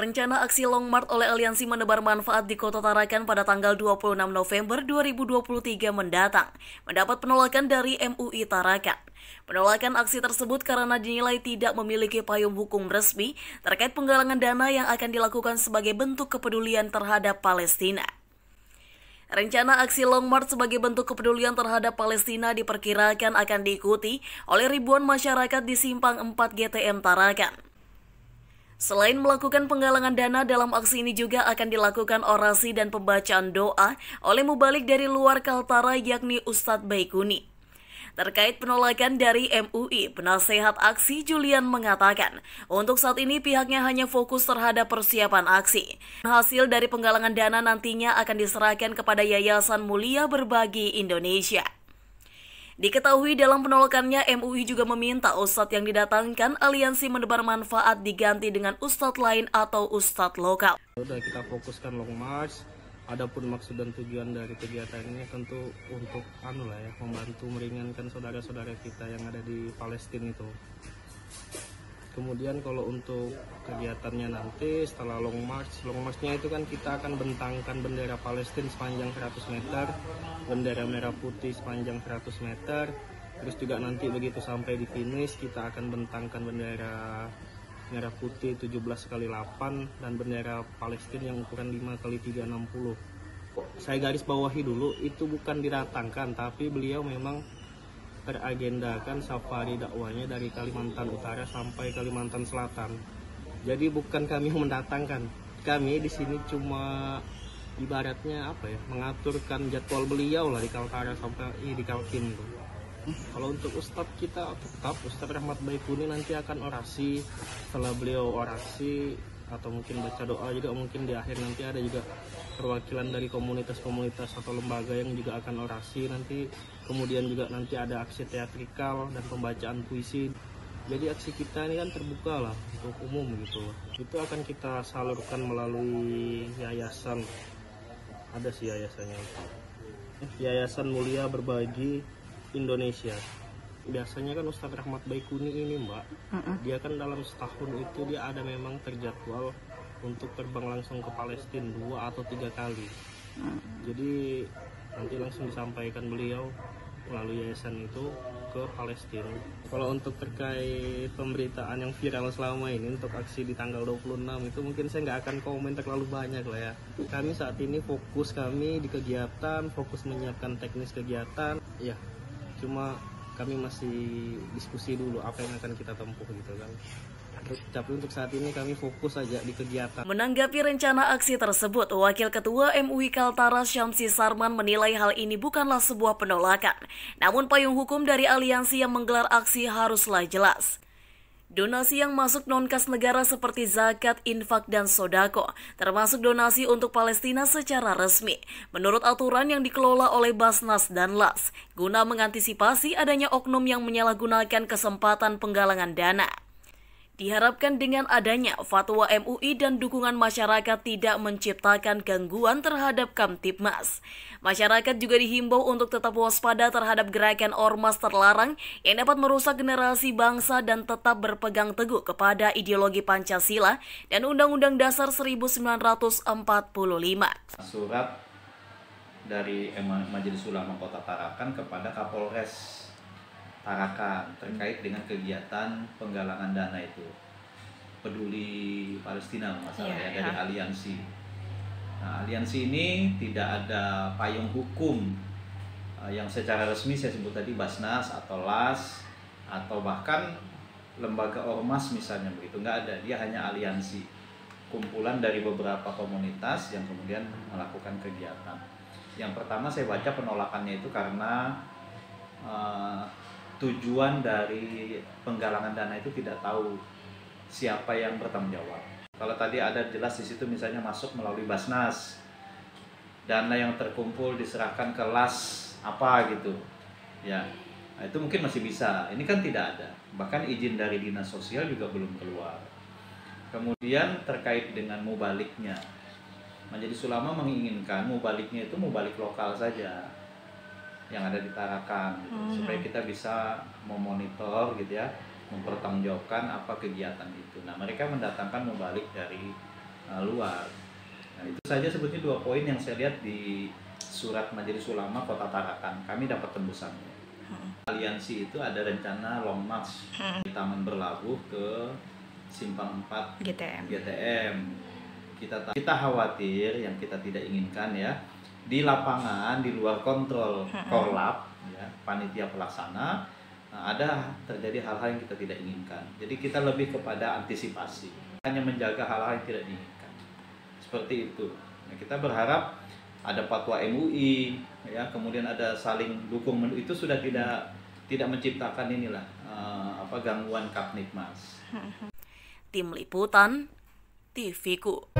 Rencana aksi Long March oleh Aliansi Menebar Manfaat di Kota Tarakan pada tanggal 26 November 2023 mendatang mendapat penolakan dari MUI Tarakan. Penolakan aksi tersebut karena dinilai tidak memiliki payung hukum resmi terkait penggalangan dana yang akan dilakukan sebagai bentuk kepedulian terhadap Palestina. Rencana aksi Long March sebagai bentuk kepedulian terhadap Palestina diperkirakan akan diikuti oleh ribuan masyarakat di Simpang 4 GTM Tarakan. Selain melakukan penggalangan dana, dalam aksi ini juga akan dilakukan orasi dan pembacaan doa oleh mubalik dari luar Kaltara yakni Ustadz Baikuni. Terkait penolakan dari MUI, penasehat aksi Julian mengatakan, untuk saat ini pihaknya hanya fokus terhadap persiapan aksi. Hasil dari penggalangan dana nantinya akan diserahkan kepada Yayasan Mulia Berbagi Indonesia. Diketahui dalam penolakannya, MUI juga meminta ustadz yang didatangkan Aliansi Menebar Manfaat diganti dengan ustadz lain atau ustadz lokal. Sudah kita fokuskan Long March. Adapun maksud dan tujuan dari kegiatan ini tentu untuk membantu meringankan saudara-saudara kita yang ada di Palestina itu. Kemudian kalau untuk kegiatannya nanti setelah Long March-nya itu kan kita akan bentangkan bendera Palestina sepanjang 100 meter, bendera merah putih sepanjang 100 meter, terus juga nanti begitu sampai di finish kita akan bentangkan bendera merah putih 17x8 dan bendera Palestina yang ukuran 5x360. Saya garis bawahi dulu, itu bukan diratangkan, tapi beliau memang teragendakan safari dakwanya dari Kalimantan Utara sampai Kalimantan Selatan. Jadi bukan kami yang mendatangkan. Kami di sini cuma ibaratnya mengaturkan jadwal beliau lah di Kaltara sampai di Kaltim tuh. Kalau untuk Ustadz kita tetap Ustadz Rahmat Baikuni nanti akan orasi. Setelah beliau orasi atau mungkin baca doa juga, mungkin di akhir nanti ada juga perwakilan dari komunitas-komunitas atau lembaga yang juga akan orasi nanti. Kemudian juga nanti ada aksi teatrikal dan pembacaan puisi. Jadi aksi kita ini kan terbuka lah untuk umum gitu. Itu akan kita salurkan melalui yayasan. Ada sih yayasannya. Yayasan Mulia Berbagi Indonesia. Biasanya kan Ustadz Rahmat Baikuni ini dia kan dalam setahun itu dia ada memang terjadwal untuk terbang langsung ke Palestina 2 atau 3 kali. Jadi nanti langsung disampaikan beliau melalui yayasan itu ke Palestina. Kalau untuk terkait pemberitaan yang viral selama ini untuk aksi di tanggal 26 itu mungkin saya nggak akan komen terlalu banyak lah ya. Kami saat ini fokus di kegiatan, fokus menyiapkan teknis kegiatan. Ya, cuma kami masih diskusi dulu apa yang akan kita tempuh gitu kan. Tapi untuk saat ini kami fokus saja di kegiatan. Menanggapi rencana aksi tersebut, Wakil Ketua MUI Kaltara Syamsi Sarman menilai hal ini bukanlah sebuah penolakan. Namun payung hukum dari aliansi yang menggelar aksi haruslah jelas. Donasi yang masuk non-kas negara seperti zakat, infak, dan sodako, termasuk donasi untuk Palestina secara resmi, menurut aturan yang dikelola oleh Basnas dan LAS, guna mengantisipasi adanya oknum yang menyalahgunakan kesempatan penggalangan dana. Diharapkan dengan adanya fatwa MUI dan dukungan masyarakat tidak menciptakan gangguan terhadap Kamtibmas. Masyarakat juga dihimbau untuk tetap waspada terhadap gerakan ormas terlarang yang dapat merusak generasi bangsa dan tetap berpegang teguh kepada ideologi Pancasila dan Undang-Undang Dasar 1945. Surat dari Majelis Ulama Kota Tarakan kepada Kapolres Tarakan terkait dengan kegiatan penggalangan dana itu peduli Palestina masalahnya dari aliansi. Nah, aliansi ini tidak ada payung hukum yang secara resmi saya sebut tadi Basnas atau LAS atau bahkan lembaga ormas misalnya begitu, nggak ada. Dia hanya aliansi, kumpulan dari beberapa komunitas yang kemudian melakukan kegiatan. Yang pertama saya baca penolakannya itu karena tujuan dari penggalangan dana itu tidak tahu siapa yang bertanggung jawab. Kalau tadi ada jelas di situ misalnya masuk melalui Basnas, dana yang terkumpul diserahkan ke LAS apa gitu, ya, nah, itu mungkin masih bisa. Ini kan tidak ada, bahkan izin dari dinas sosial juga belum keluar. Kemudian terkait dengan mubaliknya, Majelis Ulama menginginkan mubaliknya itu mubalik lokal saja, yang ada di Tarakan gitu, supaya kita bisa memonitor gitu ya, mempertanggungjawabkan apa kegiatan itu. Nah, mereka mendatangkan mubalik dari luar. Nah, itu saja sebetulnya 2 poin yang saya lihat di surat Majelis Ulama Kota Tarakan. Kami dapat tembusannya. Aliansi itu ada rencana long march di Taman Berlabuh ke Simpang 4 GTM. Kita khawatir yang kita tidak inginkan ya, di lapangan di luar kontrol Korlap ya, panitia pelaksana, ada terjadi hal-hal yang kita tidak inginkan. Jadi kita lebih kepada antisipasi, hanya menjaga hal-hal yang tidak diinginkan. Seperti itu. Nah, kita berharap ada fatwa MUI ya, kemudian ada saling dukung, itu sudah tidak menciptakan inilah gangguan Kamtibmas. Tim Liputan TVku.